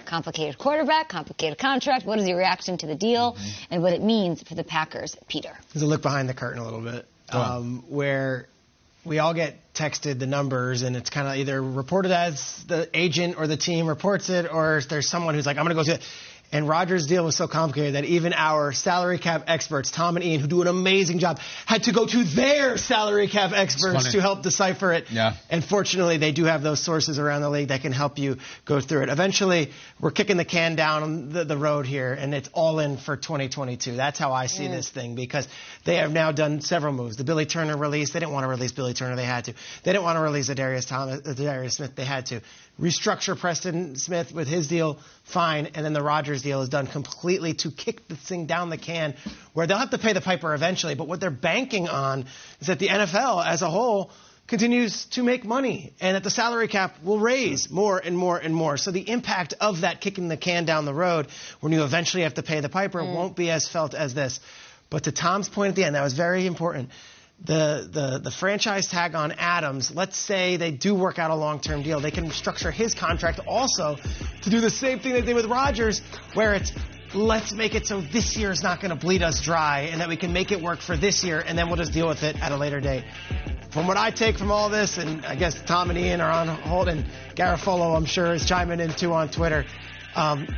Complicated quarterback, complicated contract. What is your reaction to the deal and what it means for the Packers, Peter? There's a look behind the curtain a little bit, where we all get texted the numbers, and it's kind of either reported as the agent or the team reports it, or there's someone who's like, I'm going to go to it. And Rodgers' deal was so complicated that even our salary cap experts, Tom and Ian, who do an amazing job, had to go to their salary cap experts to help decipher it. Yeah. And fortunately, they do have those sources around the league that can help you go through it. Eventually, we're kicking the can down the road here, and it's all in for 2022. That's how I see this thing, because they have now done several moves. The Billy Turner release, they didn't want to release Billy Turner, they had to. They didn't want to release Darius Smith, they had to. Restructure Preston Smith with his deal, fine, and then the Rodgers deal is done completely to kick the thing down the can, where they'll have to pay the piper eventually, but what they're banking on is that the NFL as a whole continues to make money, and that the salary cap will raise more and more and more. So the impact of that kicking the can down the road, when you eventually have to pay the piper, won't be as felt as this. But to Tom's point at the end, that was very important. The franchise tag on Adams, let's say they do work out a long-term deal, they can structure his contract also to do the same thing they did with Rodgers, where it's, let's make it so this year is not going to bleed us dry, and that we can make it work for this year, and then we'll just deal with it at a later date. From what I take from all this, and I guess Tom and Ian are on hold, and Garofolo, I'm sure, is chiming in too on Twitter,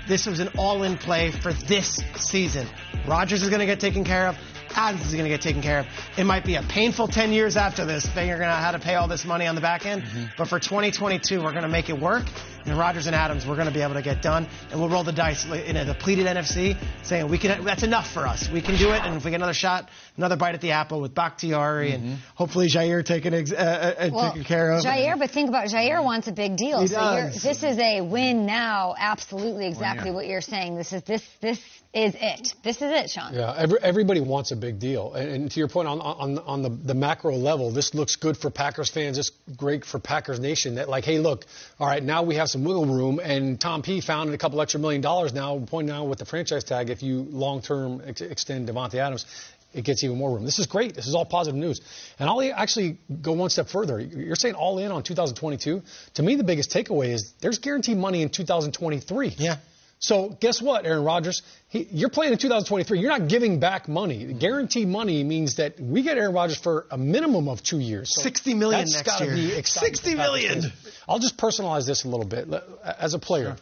this was an all-in play for this season. Rodgers is going to get taken care of. Adams is going to get taken care of. It might be a painful 10 years after this, figuring out how to pay all this money on the back end. But for 2022, we're going to make it work. And Rodgers and Adams, we're going to be able to get done. And we'll roll the dice in a depleted NFC, saying that's enough for us. We can do it. And if we get another shot, another bite at the apple with Bakhtiari and hopefully Jair taken care of. Jair, but think about it. Jair wants a big deal. He so does. This is a win now. Absolutely, exactly what you're saying. This is it. This is it, Sean. Yeah, everybody wants a big deal. And to your point, on the macro level, this looks good for Packers fans. It's great for Packers Nation that, like, hey, look, all right, now we have some wiggle room, and Tom P found a couple extra $1 million now, pointing out with the franchise tag, if you long-term extend Davante Adams, it gets even more room. This is great. This is all positive news. And I'll actually go one step further. You're saying all in on 2022. To me, the biggest takeaway is there's guaranteed money in 2023. Yeah. So guess what, Aaron Rodgers? You're playing in 2023. You're not giving back money. Guaranteed money means that we get Aaron Rodgers for a minimum of 2 years. So $60 million that's next year. Be exciting. $60 million. I'll just personalize this a little bit. As a player,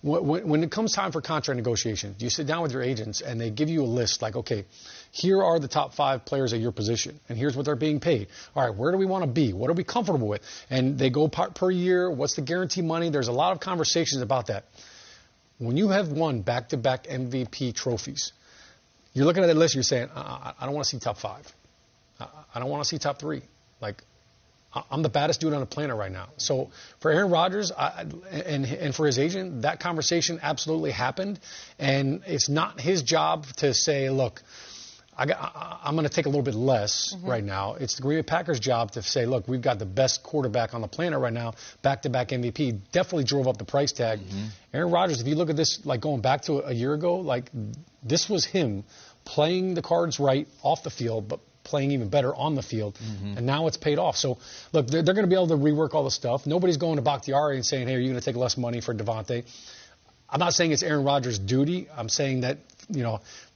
when it comes time for contract negotiation, you sit down with your agents and they give you a list like, okay, here are the top 5 players at your position, and here's what they're being paid. All right, where do we want to be? What are we comfortable with? And they go per year. What's the guaranteed money? There's a lot of conversations about that. When you have won back-to-back MVP trophies, you're looking at that list, you're saying, I don't want to see top 5. I don't want to see top 3. Like, I'm the baddest dude on the planet right now. So for Aaron Rodgers and for his agent, that conversation absolutely happened. And it's not his job to say, look, I'm going to take a little bit less right now. It's the Green Bay Packers' job to say, look, we've got the best quarterback on the planet right now, back-to-back MVP, definitely drove up the price tag. Aaron Rodgers, if you look at this, like going back to a year ago, like this was him playing the cards right off the field, but playing even better on the field, and now it's paid off. So, look, they're going to be able to rework all the stuff. Nobody's going to Bakhtiari and saying, hey, are you going to take less money for Davante? I'm not saying it's Aaron Rodgers' duty. I'm saying that,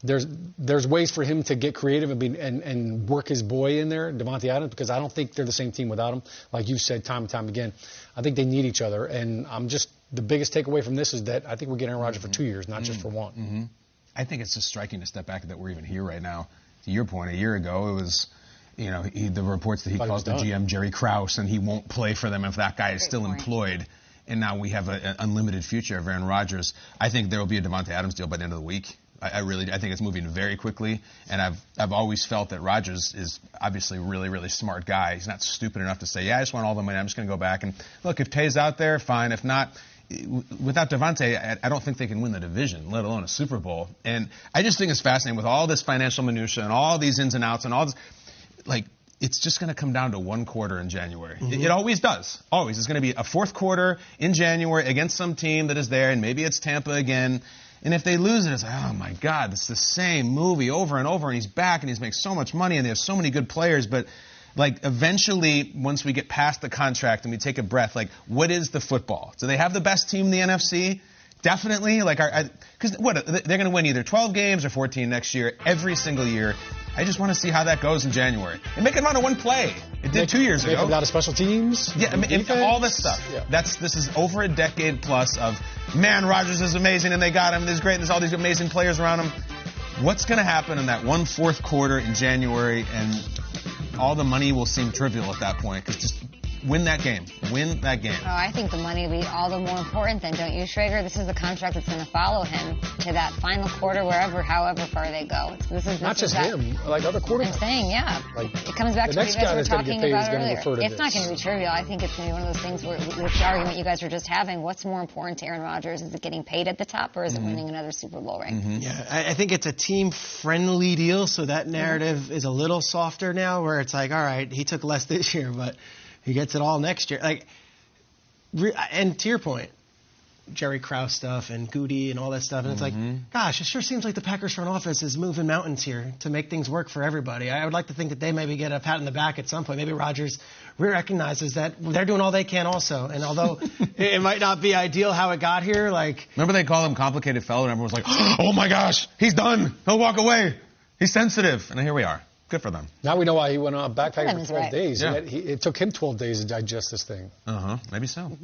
there's ways for him to get creative and work his boy in there, Davante Adams, because I don't think they're the same team without him. Like you said time and time again, I think they need each other. And the biggest takeaway from this is that I think we're getting Aaron Rodgers for 2 years, not just for one. I think it's just striking to step back that we're even here right now. To your point, a year ago, it was, the reports that he calls the GM Jerry Krause, and he won't play for them if that guy is still employed. And now we have an unlimited future of Aaron Rodgers. I think there will be a Davante Adams deal by the end of the week. I think it's moving very quickly, and I've always felt that Rodgers is obviously a really, really smart guy. He's not stupid enough to say, yeah, I just want all the money. I'm just going to go back. And look, if Tay's out there, fine. If not, without Davante, I don't think they can win the division, let alone a Super Bowl. And I just think it's fascinating with all this financial minutia and all these ins and outs and all this, like, it's just going to come down to one quarter in January. It always does. Always. It's going to be a fourth quarter in January against some team that is there, and maybe it's Tampa again. And if they lose it, it's like, oh, my God, it's the same movie over and over, and he's back, and he's making so much money, and they have so many good players. But, like, eventually, once we get past the contract and we take a breath, like, what is the football? Do they have the best team in the NFC? definitely, like, because what, they're going to win either 12 games or 14 next year, every single year. I just want to see how that goes in January. And make it out of one play. It did 2 years ago. Make it out of special teams. Yeah, all this stuff. Yeah. This is over a decade plus of, man, Rodgers is amazing, and they got him, and he's great, and there's all these amazing players around him. What's going to happen in that 1/4 quarter in January, and all the money will seem trivial at that point, because just win that game. Win that game. Oh, I think the money will be all the more important then, don't you, Schrager? This is the contract that's going to follow him to that final quarter, however far they go. This is not just him, like other quarterbacks. I'm saying, yeah. Like, it comes back to what you guys were talking about earlier. It's not going to be trivial. I think it's going to be one of those things where the argument you guys were just having, what's more important to Aaron Rodgers? Is it getting paid at the top, or is it winning another Super Bowl ring? Yeah, I think it's a team-friendly deal, so that narrative is a little softer now, where it's like, all right, he took less this year, but he gets it all next year. Like, and to your point, Jerry Krause stuff and Goody and all that stuff, and it's like, gosh, it sure seems like the Packers front office is moving mountains here to make things work for everybody. I would like to think that they maybe get a pat on the back at some point. Maybe Rodgers recognizes that they're doing all they can also, and although it might not be ideal how it got here, like... Remember they called him complicated fellow, and everyone was like, oh my gosh, he's done. He'll walk away. He's sensitive. And here we are. Good for them. Now we know why he went on backpacking for 12 days. Yeah. It took him 12 days to digest this thing. Maybe so.